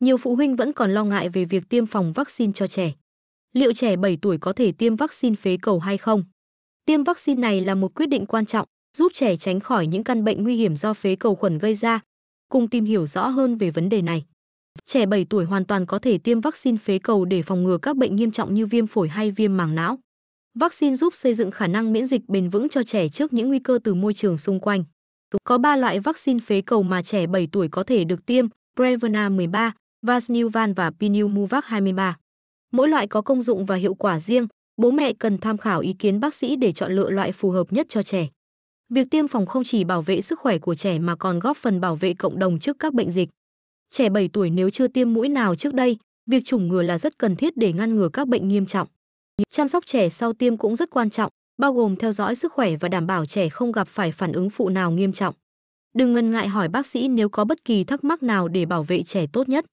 Nhiều phụ huynh vẫn còn lo ngại về việc tiêm phòng vaccine cho trẻ. Liệu trẻ 7 tuổi có thể tiêm vaccine phế cầu hay không? Tiêm vaccine này là một quyết định quan trọng, giúp trẻ tránh khỏi những căn bệnh nguy hiểm do phế cầu khuẩn gây ra. Cùng tìm hiểu rõ hơn về vấn đề này. Trẻ 7 tuổi hoàn toàn có thể tiêm vaccine phế cầu để phòng ngừa các bệnh nghiêm trọng như viêm phổi hay viêm màng não. Vaccine giúp xây dựng khả năng miễn dịch bền vững cho trẻ trước những nguy cơ từ môi trường xung quanh. Có 3 loại vaccine phế cầu mà trẻ 7 tuổi có thể được tiêm: Prevnar 13, Valsartan và Pneumovax 23. Mỗi loại có công dụng và hiệu quả riêng, bố mẹ cần tham khảo ý kiến bác sĩ để chọn lựa loại phù hợp nhất cho trẻ. Việc tiêm phòng không chỉ bảo vệ sức khỏe của trẻ mà còn góp phần bảo vệ cộng đồng trước các bệnh dịch. Trẻ 7 tuổi nếu chưa tiêm mũi nào trước đây, việc chủng ngừa là rất cần thiết để ngăn ngừa các bệnh nghiêm trọng. Chăm sóc trẻ sau tiêm cũng rất quan trọng, bao gồm theo dõi sức khỏe và đảm bảo trẻ không gặp phải phản ứng phụ nào nghiêm trọng. Đừng ngần ngại hỏi bác sĩ nếu có bất kỳ thắc mắc nào để bảo vệ trẻ tốt nhất.